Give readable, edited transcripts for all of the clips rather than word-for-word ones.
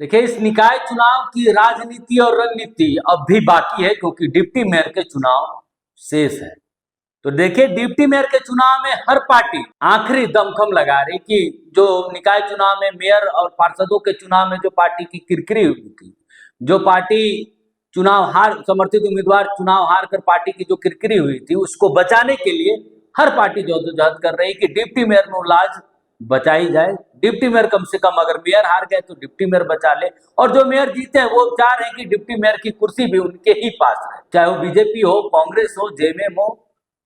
देखिए, इस निकाय चुनाव की राजनीति और रणनीति अब भी बाकी है, क्योंकि डिप्टी मेयर के चुनाव शेष है। तो देखिए, डिप्टी मेयर के चुनाव में हर पार्टी आखिरी दमखम लगा रही कि जो निकाय चुनाव में मेयर और पार्षदों के चुनाव में जो पार्टी की किरकिरी हुई थी, जो पार्टी चुनाव हार समर्थित उम्मीदवार चुनाव हार कर पार्टी की जो किरकिरी हुई थी, उसको बचाने के लिए हर पार्टी जद्दोजहद कर रही कि डिप्टी मेयर में लाज बचाई जाए। डिप्टी मेयर कम से कम, अगर मेयर हार गए तो डिप्टी मेयर बचा ले, और जो मेयर जीते हैं वो चाह रहे हैं कि डिप्टी मेयर की कुर्सी भी उनके ही पास रहे, चाहे वो बीजेपी हो, कांग्रेस हो, जेएमएम हो।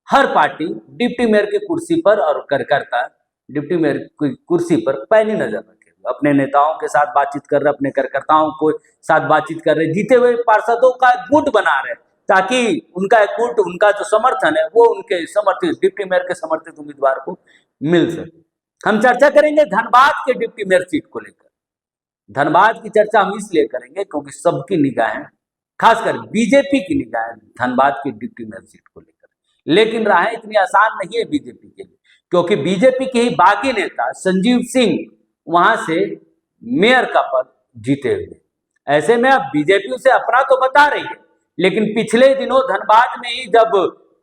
हर पार्टी डिप्टी मेयर की कुर्सी पर और कार्यकर्ता डिप्टी मेयर की कुर्सी पर पैनी नजर रखे, अपने नेताओं के साथ बातचीत कर रहे, अपने कार्यकर्ताओं को साथ बातचीत कर रहे, जीते हुए पार्षदों का गुट बना रहे, ताकि उनका एक गुट, उनका जो समर्थन है वो उनके समर्थित डिप्टी मेयर के समर्थित उम्मीदवार को मिल सके। हम चर्चा करेंगे धनबाद के डिप्टी मेयर सीट को लेकर। धनबाद की चर्चा हम इसलिए करेंगे क्योंकि सबकी निगाहें, खासकर बीजेपी की निगाहें धनबाद की डिप्टी मेयर सीट को लेकर। लेकिन राहें इतनी आसान नहीं है बीजेपी के लिए, क्योंकि बीजेपी के ही बागी नेता संजीव सिंह वहां से मेयर का पद जीते हुए। ऐसे में अब बीजेपी उसे अपना तो बता रही है, लेकिन पिछले दिनों धनबाद में ही जब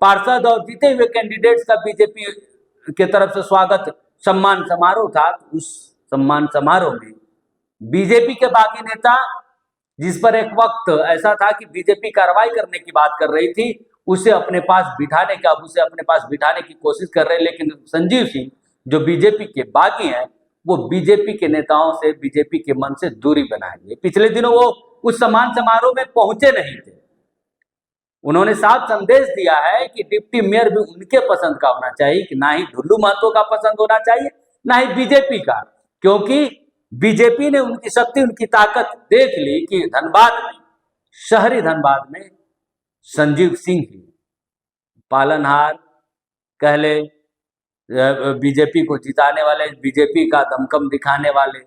पार्षद और जीते हुए कैंडिडेट्स का बीजेपी की तरफ से स्वागत सम्मान समारोह था, उस सम्मान समारोह में बीजेपी के बागी नेता, जिस पर एक वक्त ऐसा था कि बीजेपी कार्रवाई करने की बात कर रही थी, उसे अपने पास बिठाने की कोशिश कर रहे हैं। लेकिन संजीव सिंह जो बीजेपी के बागी हैं, वो बीजेपी के नेताओं से, बीजेपी के मन से दूरी बनाएंगे। पिछले दिनों वो उस सम्मान समारोह में पहुंचे नहीं थे। उन्होंने साफ संदेश दिया है कि डिप्टी मेयर भी उनके पसंद का होना चाहिए, कि ना ही ढुल्लू महतो का पसंद होना चाहिए, ना ही बीजेपी का, क्योंकि बीजेपी ने उनकी शक्ति, उनकी ताकत देख ली कि धनबाद में, शहरी धनबाद में संजीव सिंह ही पालनहार कह ले, बीजेपी को जिताने वाले, बीजेपी का दमकम दिखाने वाले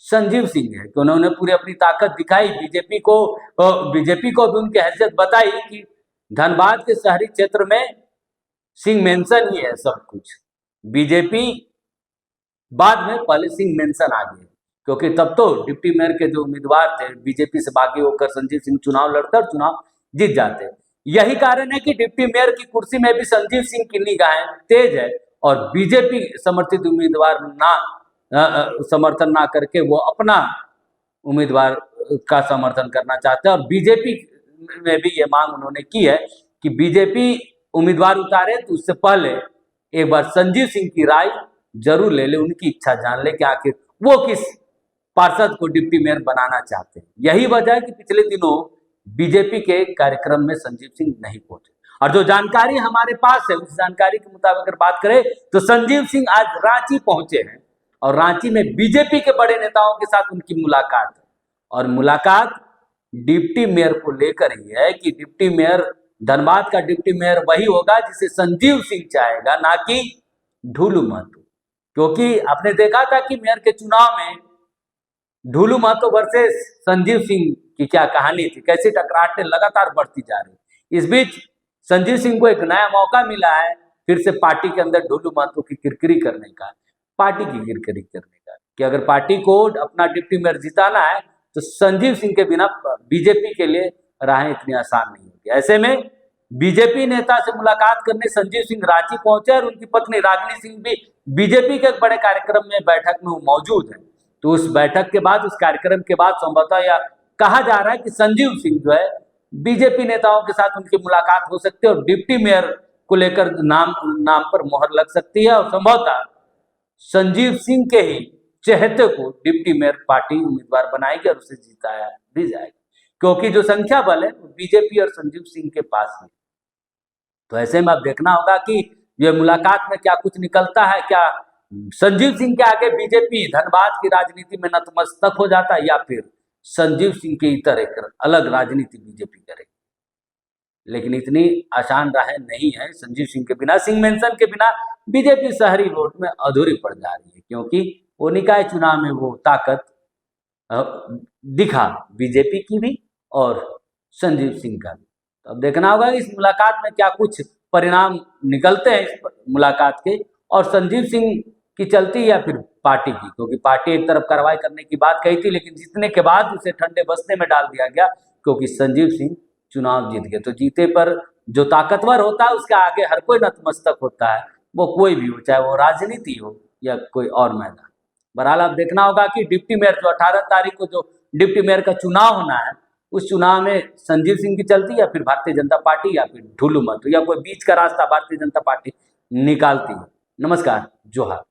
संजीव सिंह है। कि उन्होंने पूरी अपनी ताकत दिखाई, बीजेपी को भी उनकी हैसियत बताई कि धनबाद के शहरी क्षेत्र में सिंह मेंशन ही है सब कुछ। बीजेपी बाद में, पहले सिंह मेंशन आ गए, क्योंकि तब तो डिप्टी मेयर के जो उम्मीदवार थे बीजेपी से बागी होकर संजीव सिंह चुनाव लड़ते और चुनाव जीत जाते। यही कारण है कि डिप्टी मेयर की कुर्सी में भी संजीव सिंह की निगाहें तेज है, और बीजेपी समर्थित उम्मीदवार समर्थन ना करके वो अपना उम्मीदवार का समर्थन करना चाहते हैं। और बीजेपी में भी ये मांग उन्होंने की है कि बीजेपी उम्मीदवार उतारे तो उससे पहले एक बार संजीव सिंह की राय जरूर ले ले, उनकी इच्छा जान ले कि आखिर वो किस पार्षद को डिप्टी मेयर बनाना चाहते हैं। यही वजह है कि पिछले दिनों बीजेपी के कार्यक्रम में संजीव सिंह नहीं पहुंचे। और जो जानकारी हमारे पास है, उस जानकारी के मुताबिक अगर बात करें तो संजीव सिंह आज रांची पहुंचे हैं, और रांची में बीजेपी के बड़े नेताओं के साथ उनकी मुलाकात है। और मुलाकात डिप्टी मेयर को लेकर ही है कि डिप्टी मेयर, धनबाद का डिप्टी मेयर वही होगा जिसे संजीव सिंह चाहेगा, ना कि ढुल्लू महतो। क्योंकि आपने देखा था कि मेयर के चुनाव में ढुल्लू महतो वर्सेस संजीव सिंह की क्या कहानी थी, कैसी टकराटें लगातार बढ़ती जा रही। इस बीच संजीव सिंह को एक नया मौका मिला है फिर से पार्टी के अंदर ढुल्लू महतो की किरकिरी करने का, पार्टी की किरकिरी करने का, कि अगर पार्टी को अपना डिप्टी मेयर जिताना है तो संजीव सिंह के बिना बीजेपी के लिए राहें इतनी आसान नहीं होगी। ऐसे में बीजेपी नेता से मुलाकात करने संजीव सिंह रांची पहुंचे, और उनकी पत्नी रागिनी सिंह भी बीजेपी के एक बड़े कार्यक्रम में, बैठक में वो मौजूद है। तो उस बैठक के बाद, उस कार्यक्रम के बाद संभवतः या कहा जा रहा है कि संजीव सिंह जो है बीजेपी नेताओं के साथ उनकी मुलाकात हो सकती है, और डिप्टी मेयर को लेकर नाम पर मोहर लग सकती है, और संभवतः संजीव सिंह के ही चहेते को डिप्टी मेयर पार्टी उम्मीदवार बनाएगी और उसे जिताया भी जाएगा, क्योंकि जो संख्या बल है वो बीजेपी और संजीव सिंह के पास है। तो ऐसे में अब देखना होगा कि ये मुलाकात में क्या कुछ निकलता है, क्या संजीव सिंह के आगे बीजेपी धनबाद की राजनीति में नतमस्तक हो जाता है, या फिर संजीव सिंह की तरह अलग राजनीति बीजेपी करेगी। लेकिन इतनी आसान राहें नहीं है संजीव सिंह के बिना, सिंह मेंशन के बिना बीजेपी शहरी वोट में अधूरी पड़ जा रही है, क्योंकि वो निकाय चुनाव में वो ताकत दिखा बीजेपी की भी और संजीव सिंह का भी। तो अब देखना होगा कि इस मुलाकात में क्या कुछ परिणाम निकलते हैं इस मुलाकात के, और संजीव सिंह की चलती या फिर पार्टी की, क्योंकि पार्टी एक तरफ कार्रवाई करने की बात कही थी, लेकिन जीतने के बाद उसे ठंडे बस्ते में डाल दिया गया, क्योंकि संजीव सिंह चुनाव जीत गए। तो जीते पर जो ताकतवर होता है उसके आगे हर कोई नतमस्तक होता है, वो कोई भी हो, चाहे वो राजनीति हो या कोई और मैदान। बहरहाल अब देखना होगा कि डिप्टी मेयर जो 18 तारीख को जो डिप्टी मेयर का चुनाव होना है, उस चुनाव में संजीव सिंह की चलती या फिर भारतीय जनता पार्टी या फिर ढुलू मत या कोई बीच का रास्ता भारतीय जनता पार्टी निकालती है। नमस्कार, जोहार।